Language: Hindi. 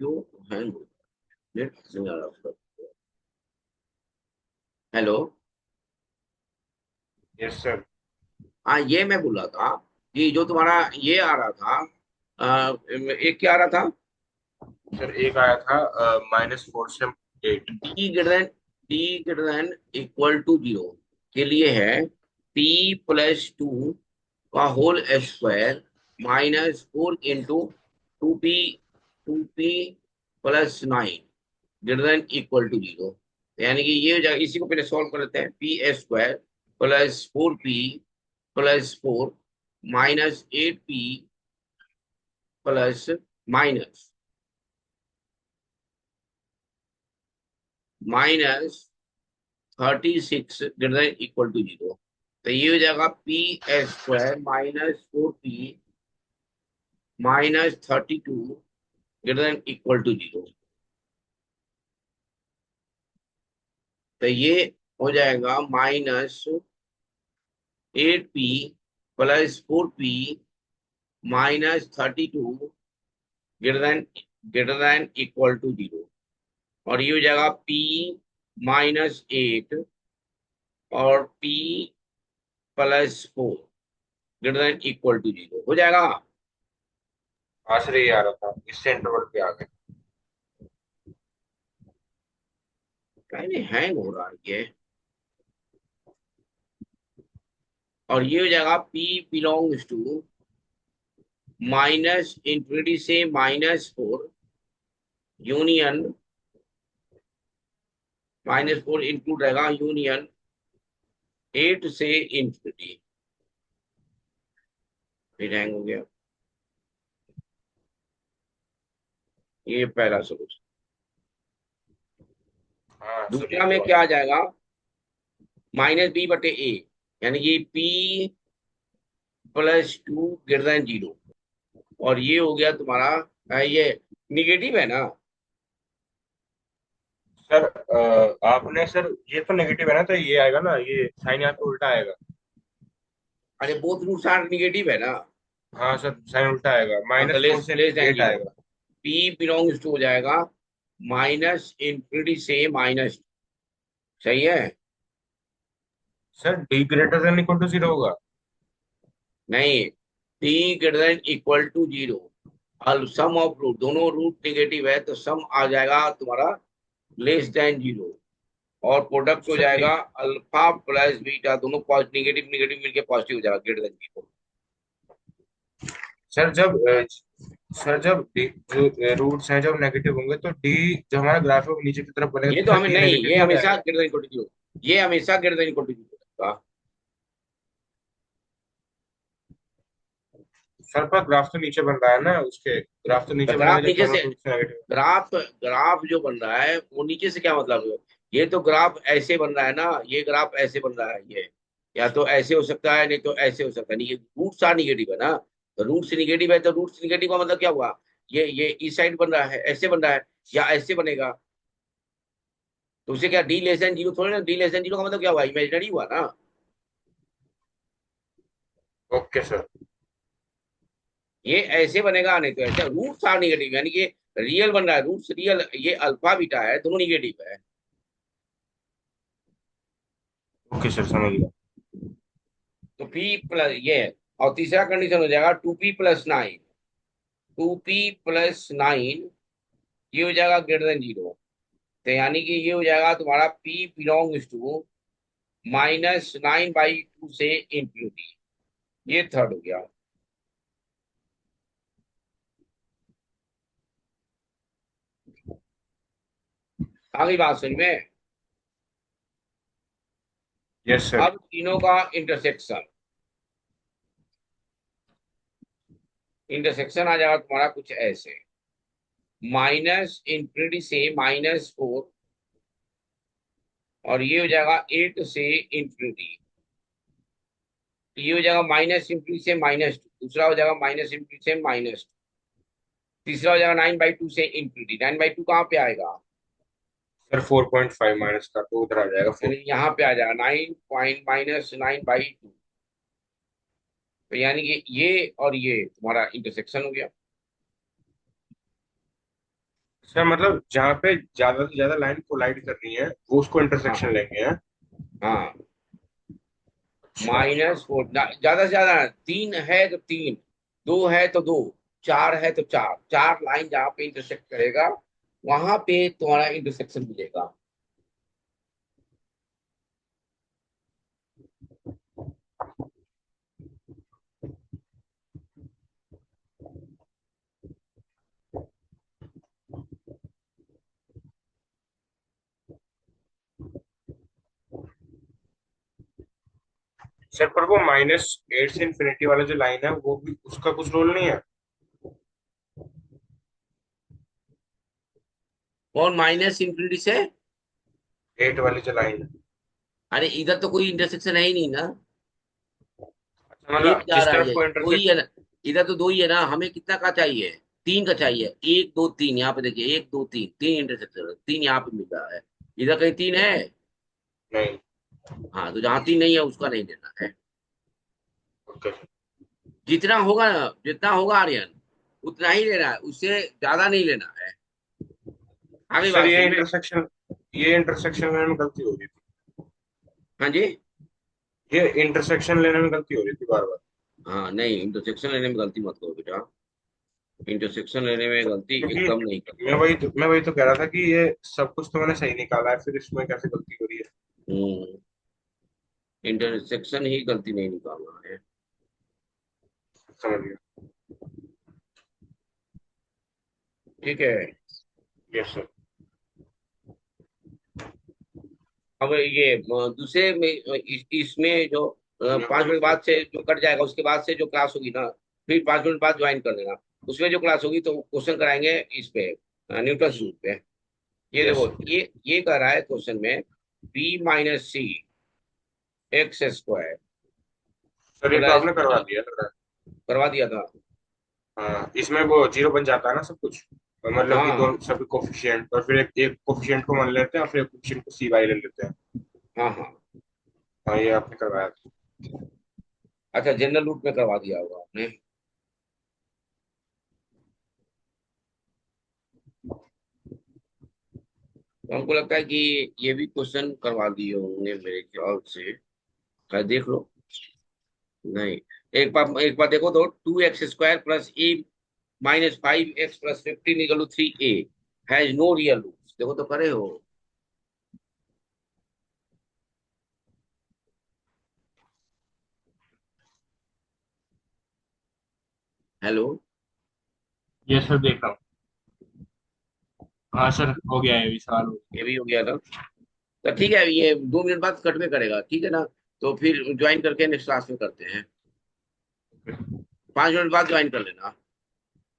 क्यों हैंग हो नेट नहीं आ रहा उसका। हेलो। Yes sir. हाँ, ये मैं बोल रहा था कि जो तुम्हारा ये आ रहा था, एक क्या आ रहा था? सर एक आया था -4 से 8। T greater than equal to zero के लिए है p+2 का whole square -4 into 2p greater than equal to zero. यानी कि ये हो जाएगा, इसी को पहले सॉल्व कर लेते हैं। p² +4p+4 -8p plus minus -36 greater than equal to zero. तो ये हो जाएगा p² -4p -32 greater than equal to zero. तो ये हो जाएगा -8p+4p -32 greater than equal to zero. और ये हो जाएगा p-8 और p+4 greater than equal to zero हो जाएगा। हाँ सर ये आ रहा था, इससे इंटरवल पे आ गए। कहीं नहीं हैंग हो रहा है ये। और ये हो जाएगा p बिलोंग्स टू -इंफिनिटी से -4 यूनियन -4 इंक्लूड रहेगा यूनियन 8 से इंफिनिटी। फिर हैंग हो गया। ये पहला सोल्यूशन। हाँ सर ये दूसरा में तो क्या आया। आ जाएगा? -b/a, यानी कि p+2 ग्रेटर देन जीरो। और ये हो गया तुम्हारा ये निगेटिव है ना? सर आपने सर ये तो नेगेटिव है ना, तो ये आएगा ना, ये साइन यहाँ पे उल्टा आएगा। अरे बोथ रूट्स आर निगेटिव है ना? हाँ सर साइन उल्टा आएगा, हाँ, तो -4 लेस से लेस देन 8 जीरो। आएगा। p बिलोंग्स टू हो जाएगा -इंफिनिटी से माइनस। सही है? Sir D greater than equal to 0 होगा। नहीं, t greater than equal to zero. और सम ऑफ रूट, दोनों रूट निगेटिव है तो सम आ जाएगा तुम्हारा लेस देन जीरो। और प्रोडक्ट हो सर डी जाएगा अल्फा प्लस बीटा, दोनों पॉजिटिव निगेटिव निगेटिव मिलके पॉजिटिव हो जाएगा ग्रेटर देन जीरो। सर जब सर जब डी जो रूट्स हैं जब नेगेटिव होंगे तो डी जो हमारा ग्राफ है वो नीचे की तरफ बनेगा, ये तो तो सर हमें डी नहीं, नेगेटिव ये नहीं हो हमेशा जाएगा। Greater than equal to zero. ये हमेशा greater than equal to zero. Sir पर ग्राफ तो नीचे बन रहा है ना, उसके ग्राफ तो नीचे बनेगा ग्राफ जब नीचे दोनों से, रूट्स नेगेटिव। ग्राफ जो बन रहा है वो नीचे से क्या मतलब है? ये तो ग्राफ ऐसे बन रहा है ना, ये ग्राफ ऐसे बन रहा है ये। या तो ऐसे हो सकता है, नहीं तो ऐसे हो सकता है। नहीं, ये रूट सा निगेटिव है ना। तो रूट से निगेटिव है तो रूट से निगेटिव का मतलब क्या हुआ? ये इस साइड बन रहा है, ऐसे बन रहा है, या ऐसे बनेगा। तो उसे क्या डी लेस देन जीरो थोड़ी ना, डी लेस देन जीरो का मतलब क्या हुआ? इमेजिनरी हुआ ना। Okay sir. ये ऐसे बनेगा, नहीं तो ऐसे। रूट सा निगेटिव यानी कि रियल बन रहा है, रूट रियल, ये अल्फा बीटा है, दोनों निगेटिव है। ओके सर समझ गया। तो p प्लस ये है। और तीसरा कंडीशन हो जाएगा 2p+9। 2p+9 ये हो जाएगा ग्रेटर देन जीरो। तो यानी कि ये हो जाएगा तुम्हारा p बिलोंग्स टू -9/2 से इंफिनिटी। ये थर्ड हो गया। आगे बात समझ में। Yes sir. अब तीनों का इंटरसेक्शन, इंटरसेक्शन आ जाएगा तुम्हारा कुछ ऐसे। -इंफिनिटी से -4 और ये हो जाएगा 8 से इंफिनिटी। तो ये हो जाएगा -इंफिनिटी से -2, दूसरा हो जाएगा -इंफिनिटी से -2, तीसरा हो जाएगा 9/2 से इंफिनिटी। 9/2 कहाँ पे आएगा? सर 4.5 माइनस का तो उधर आ जाएगा यानी 4। यहाँ पे आ जाएगा 9 पॉइंट -9/2। तो यानी कि ये और ये तुम्हारा इंटरसेक्शन हो गया। सर मतलब जहाँ पे ज्यादा से ज्यादा लाइन कोलाइड कर रही है वो उसको हाँ इंटरसेक्शन लेंगे हैं। हाँ, अच्छा अच्छा। -4 ज्यादा से ज्यादा 3 है तो 3, 2 है तो 2, 4 है तो 4, 4 लाइन जहाँ पे इंटरसेक्ट करेगा वहां पे तुम्हारा इंटरसेक्शन मिलेगा। सर पर वो -8 से इन्फिनिटी वाला जो लाइन है वो भी उसका कुछ रोल नहीं है। और -∞ से, 8 वाली जो लाइन है। अरे इधर तो कोई इंटरसेक्शन है ही नहीं ना, अच्छा एक मतलब जा जिस रहा तरफ है, को दो ही इंटरसेक्ट। है ना। इधर तो दो ही है ना, हमें कितना का चाहिए, 3 का चाहिए, 1 2 3, यहाँ पे देखिए 1 2 3, 3 इंटरसेक्शन, 3 यहाँ पे मिल रहा है, इधर कहीं 3 है। नहीं। हाँ, तो जहाँ 3 नहीं है उसका नहीं लेना है। ओके। जितना होगा ना, जितना होगा आर्यन, उतना ही लेना है, उससे ज्यादा नहीं लेना है। आगे सर बात समझ में। ये इंटरसेक्शन लेने में गलती हो रही थी। हाँ जी। ये इंटरसेक्शन लेने में गलती हो रही थी बार बार। हाँ नहीं, इंटरसेक्शन लेने में गलती मत करो बेटा, इंटरसेक्शन लेने में गलती क्योंकि एकदम नहीं करना। मैं वही तो कह रहा था कि ये सब कुछ तो मैंने सही निकाला है फिर इसमें कैसे गलती हो रही है। हम्म, इंटरसेक्शन ही गलती नहीं निकालना है। समझ गया। ठीक है। Yes sir. अब ये दूसरे में इसमें जो 5 मिनट बाद से जो कट जाएगा, उसके बाद से जो क्लास होगी ना, फिर 5 मिनट बाद ज्वाइन कर लेना। उसमें जो क्लास होगी तो क्वेश्चन कराएंगे इस पे, न्यूटन रूल पे। ये यस देखो, ये कह रहा है क्वेश्चन में, b - c x² सर ये तो मतलब आपने करवा दिया लग रहा करवा दिया था। है। हाँ इसमें वो जीरो बन जाता है ना सब कुछ। तो मतलब कि हाँ दोनों सभी कोफिशिएंट और फिर एक कोफिशिएंट को मान लेते हैं और फिर एक कोफिशिएंट को सी वाई ले लेते हैं। हाँ हाँ। हाँ ये आपने करवाया था। अच्छा, जनरल रूट में करवा दिया होगा आपने। तो हमको लगता है कि ये भी क्वेश्चन करवा दिए होंगे मेरे ख्याल से। खैर देख लो। नहीं, एक बार देखो तो, 2x² plus a -5x plus 15 equal to 3a has no real roots, देखो तो करे हो। हेलो। ये सर देख रहा हूँ। हाँ सर हो गया है, अभी सवाल हो गया। ये भी हो गया ना। तो ठीक है, ये 2 मिनट बाद कट में करेगा, ठीक है ना। तो फिर ज्वाइन करके नेक्स्ट क्लास में करते हैं, 5 मिनट बाद ज्वाइन कर लेना।